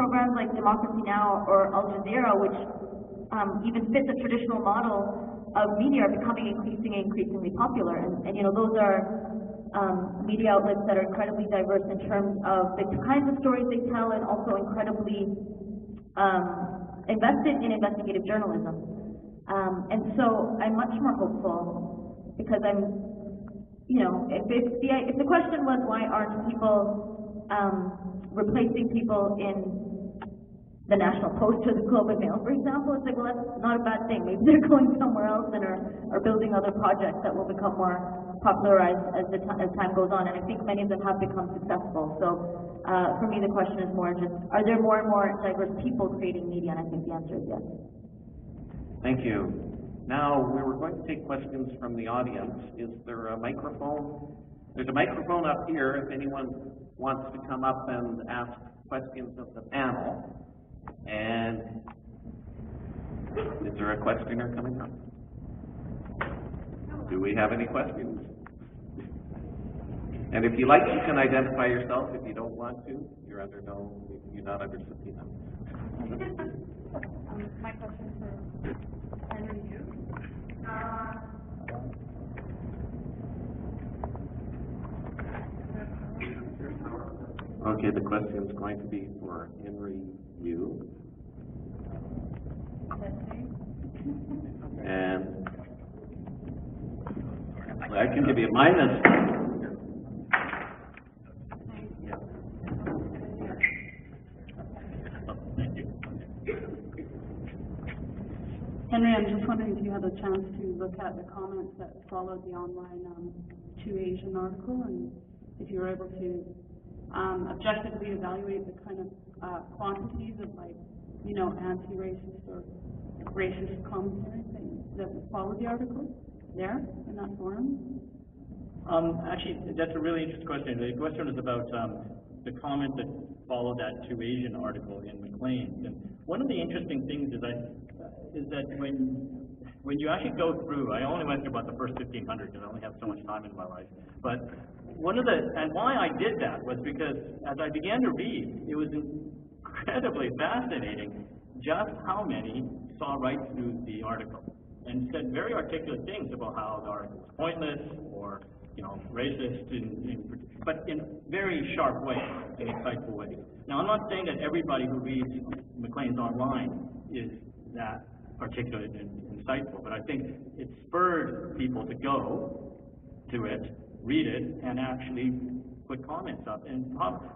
programs like Democracy Now! Or Al Jazeera, which even fit the traditional model of media, are becoming increasingly popular. And you know, those are media outlets that are incredibly diverse in terms of the kinds of stories they tell, and also incredibly invested in investigative journalism. And so I'm much more hopeful, because you know, if the question was why aren't people replacing people in the National Post or the Globe and Mail, for example, it's like, well, that's not a bad thing. Maybe they're going somewhere else and are building other projects that will become more popularized as time goes on. And I think many of them have become successful. So for me, the question is more just, are there more and more diverse people creating media? And I think the answer is yes. Thank you. Now, we were going to take questions from the audience. Is there a microphone? There's a microphone up here if anyone wants to come up and ask questions of the panel. And is there a questioner coming up? Do we have any questions? And if you like, you can identify yourself. If you don't want to, you're not under subpoena. My question for Henry Yu. Okay, the question is going to be for Henry Yu. And I can give you a minus. Henry, I'm just wondering if you had a chance to look at the comments that followed the online 2Asian article, and if you were able to objectively evaluate the kind of quantities of, like, you know, anti-racist or racist commentary that followed the article there in that forum? Actually, that's a really interesting question. The question is about the comment that followed that 2Asian article in Maclean's. And one of the interesting things is that when you actually go through, I only went through about the first 1,500 because I only have so much time in my life. But and why I did that was because as I began to read, it was incredibly fascinating just how many saw right through the article and said very articulate things about how the article was pointless or, you know, racist, but in very sharp ways, in insightful ways. Now, I'm not saying that everybody who reads Maclean's online is that articulate and insightful, but I think it spurred people to go to it, read it, and actually put comments up. And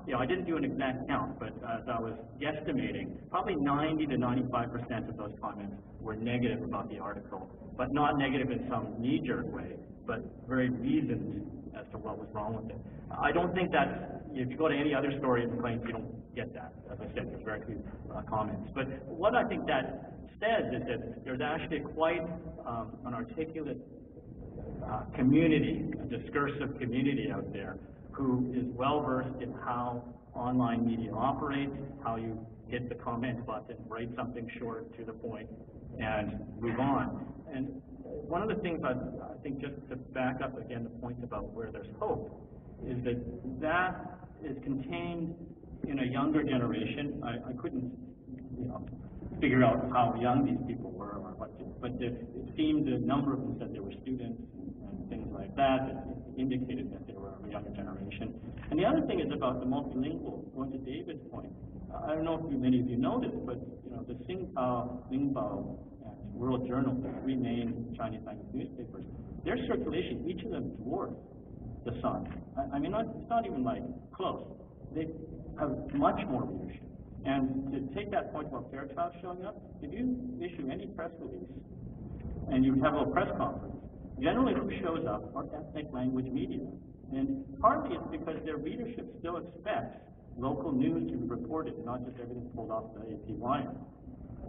you know, I didn't do an exact count, but as I was guesstimating, probably 90 to 95% of those comments were negative about the article, but not negative in some knee-jerk way, but very reasoned as to what was wrong with it. I don't think that if you go to any other story in Maclean's, you don't get that. As I said, there's very few comments. But what I think that says is that there's actually quite an articulate community, a discursive community out there who is well-versed in how online media operates, how you hit the comment button, write something short to the point, and move on. And one of the things I think, just to back up again the point about where there's hope, is that is contained in a younger generation. I couldn't, you know, figure out how young these people were or what, but it seemed a number of them said they were students and things like that indicated that they were a younger generation. And the other thing is about the multilingual, going to David's point. I don't know if many of you know this, but you know, the Xinhua, Lingbao, and World Journal, the three main Chinese language newspapers, their circulation, each of them dwarfs the Sun. I mean, it's not even like close. They have much more readership. And to take that point about Fairchild showing up, if you issue any press release and you have a press conference, generally who shows up are ethnic language media. And partly it's because their readership still expects local news to be reported, not just everything pulled off the AP wire.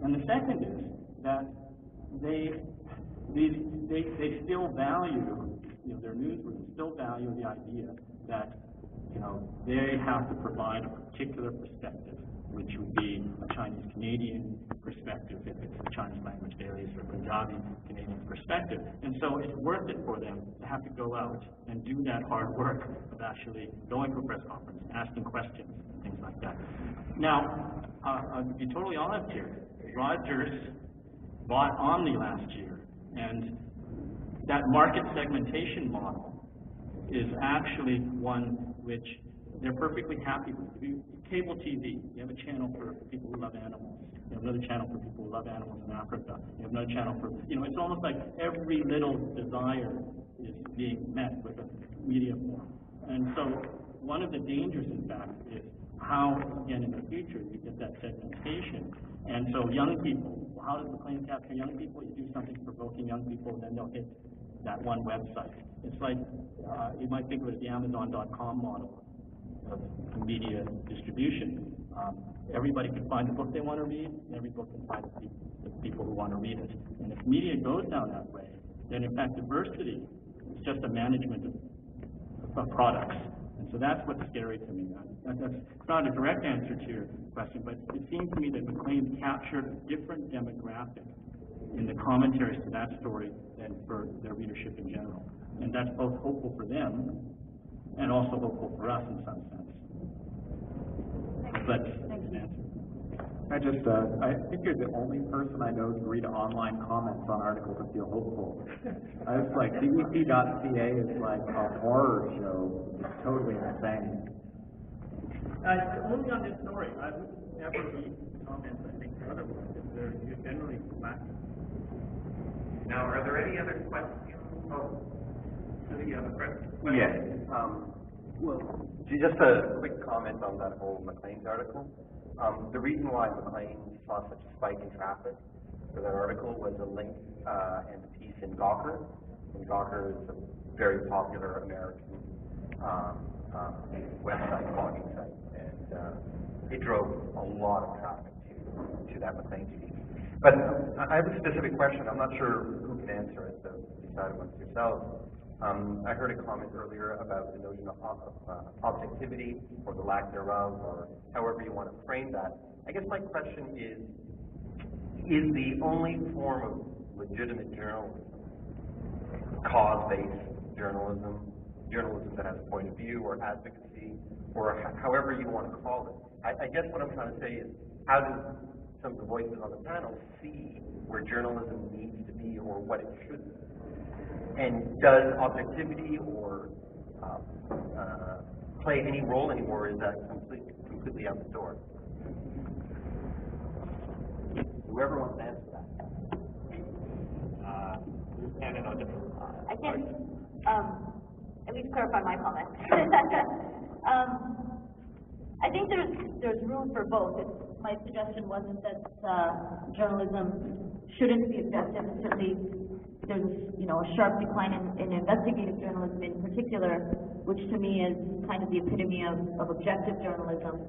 And the second is that they still value, you know, their newsrooms still value the idea that, you know, they have to provide a particular perspective, which would be a Chinese-Canadian perspective if it's the Chinese language dailies or Punjabi Canadian perspective. And so it's worth it for them to have to go out and do that hard work of actually going to a press conference, asking questions, and things like that. Now, to be totally honest here, Rogers bought Omni last year, and that market segmentation model is actually one which they're perfectly happy with. Cable TV, you have a channel for people who love animals. You have another channel for people who love animals in Africa. You have another channel for, it's almost like every little desire is being met with a media form. And so one of the dangers, in fact, is how, again, in the future, you get that segmentation. And so young people, how does Maclean capture young people? You do something provoking young people, and then they'll hit that one website. It's like, you might think of it as the Amazon.com model of media distribution. Everybody can find the book they want to read, and every book can find the people who want to read it. And if media goes down that way, then in fact diversity is just a management of products. And so that's what's scary to me. It's not a direct answer to your question, but it seems to me that Maclean captured a different demographic in the commentaries to that story than for their readership in general. And that's both hopeful for them and also hopeful for us in some sense. But, Nancy. I think you're the only person I know to read online comments on articles and feel hopeful. I was like, BBC.ca is like a horror show. It's totally insane. Only on this story, I would never read comments, I think, otherwise, because they're generally flat. Now, are there any other questions? Oh, do you have a question? Yes. Well, just a quick comment on that whole Maclean's article. The reason why Maclean saw such a spike in traffic for that article was a link and a piece in Gawker. And Gawker is a very popular American website, blogging site, and it drove a lot of traffic to that Maclean piece. But I have a specific question. I'm not sure who can answer it, so decide amongst yourselves. I heard a comment earlier about the notion of objectivity, or the lack thereof, or however you want to frame that. I guess my question is the only form of legitimate journalism cause-based journalism, journalism that has a point of view, or advocacy, or however you want to call it? I guess what I'm trying to say is, how do some of the voices on the panel see where journalism needs to be, or what it should be? And does objectivity or play any role anymore? Is that completely out the door? Whoever wants to answer that. I can at least clarify my comment. I think there's room for both. My suggestion wasn't that journalism shouldn't be objective. Certainly, there's a sharp decline in investigative journalism in particular, which to me is kind of the epitome of objective journalism.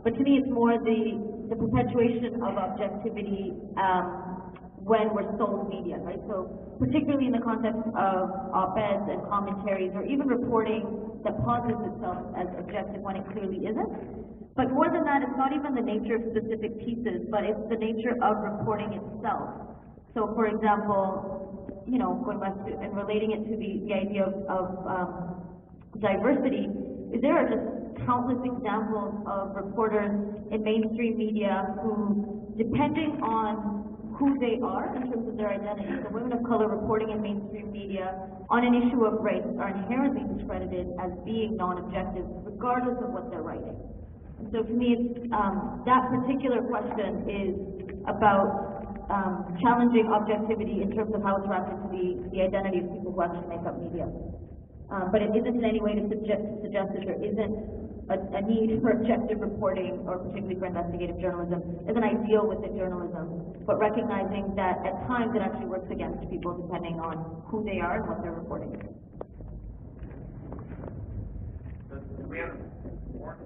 But to me, it's more the perpetuation of objectivity when we're sold media, right? So particularly in the context of op-eds and commentaries, or even reporting that posits itself as objective when it clearly isn't. But more than that, it's not even the nature of specific pieces, but it's the nature of reporting itself. So, for example, going back to and relating it to the idea of diversity, there are just countless examples of reporters in mainstream media who, depending on who they are in terms of their identity, so women of color reporting in mainstream media on an issue of race are inherently discredited as being non-objective, regardless of what they're writing. And so, to me, that particular question is about challenging objectivity in terms of how it's wrapped into the identity of people who actually make up media. But it isn't in any way to suggest that there isn't a need for objective reporting, or particularly for investigative journalism, as an ideal within journalism, but recognizing that at times it actually works against people depending on who they are and what they're reporting. Do we have more?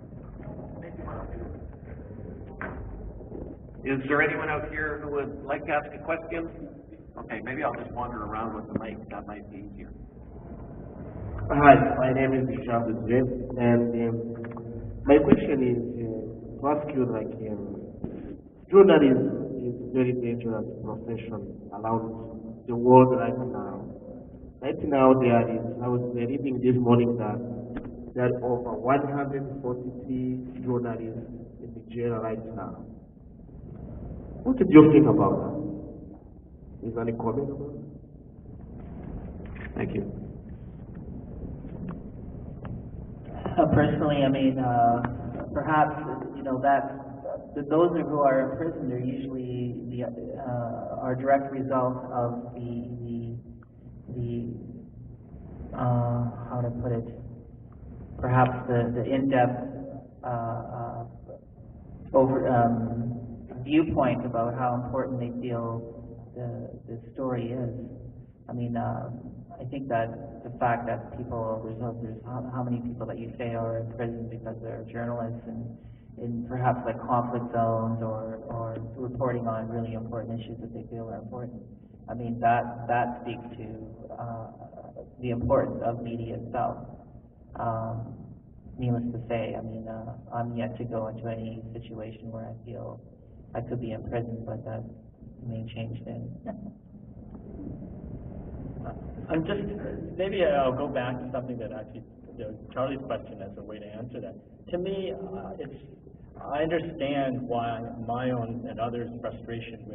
Is there anyone out here who would like to ask a question? Okay, maybe I'll just wander around with the mic. That might be easier. Hi, my name is Vishal Dudre, and my question is to ask you, journalism is a very dangerous profession around the world right now. Right now, I was reading this morning that there are over 143 journalists in the jail right now. What did you think about that? Is there any comment about it? Thank you. Personally, I mean, perhaps, you know, those who are imprisoned are usually are direct result of the how to put it, perhaps the in-depth viewpoint about how important they feel the story is. I mean, I think that the fact that people, there's how many people that you say are in prison because they're journalists and in perhaps like conflict zones or reporting on really important issues that they feel are important. I mean, that speaks to the importance of media itself. Needless to say, I mean, I'm yet to go into any situation where I feel I could be in prison, but that may change things. I'm just, maybe I'll go back to something that actually, you know, Charlie's question as a way to answer that. To me, I understand why my own and others' frustration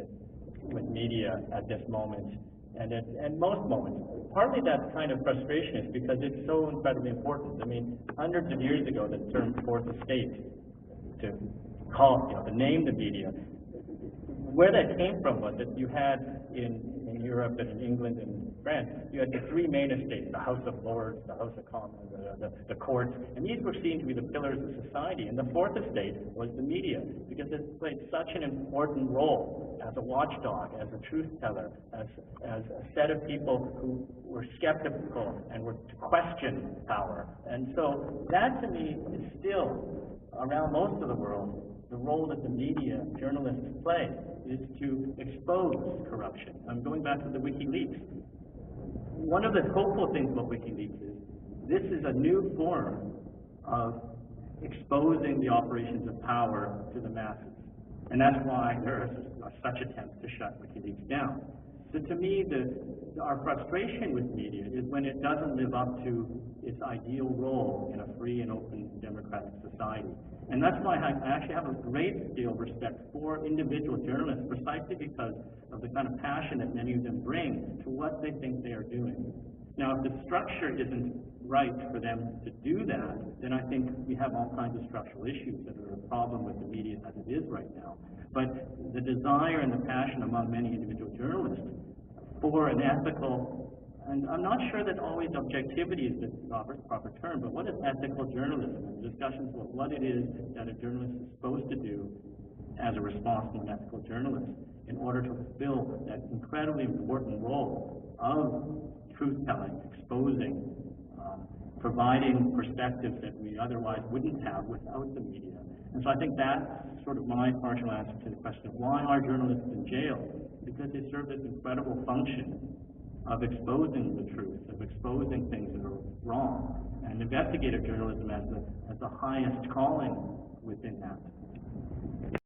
with media at this moment and most moments. Partly that kind of frustration is because it's so incredibly important. I mean, hundreds of years ago, the term fourth estate, to call, you know, to name the media, where that came from was that you had in Europe and in England and France, you had the three main estates, the House of Lords, the House of Commons, the courts, and these were seen to be the pillars of society. And the fourth estate was the media, because it played such an important role as a watchdog, as a truth teller, as a set of people who were skeptical and were to question power. And so that to me is still, around most of the world, the role that the media, journalists play is to expose corruption. I'm going back to the WikiLeaks. One of the hopeful things about WikiLeaks is this is a new form of exposing the operations of power to the masses. And that's why there are such attempts to shut WikiLeaks down. So to me, our frustration with media is when it doesn't live up to its ideal role in a free and open democratic society. And that's why I actually have a great deal of respect for individual journalists, precisely because of the kind of passion that many of them bring to what they think they are doing. Now, if the structure isn't right for them to do that, then I think we have all kinds of structural issues that are a problem with the media as it is right now. But the desire and the passion among many individual journalists for an ethical, and I'm not sure that always objectivity is the proper term, but what is ethical journalism, and discussions about what it is that a journalist is supposed to do as a responsible and ethical journalist in order to fulfill that incredibly important role of truth-telling, exposing, providing perspectives that we otherwise wouldn't have without the media. And so I think that's sort of my partial answer to the question of why are journalists in jail? Because they serve this incredible function of exposing the truth, of exposing things that are wrong. And investigative journalism as the highest calling within that.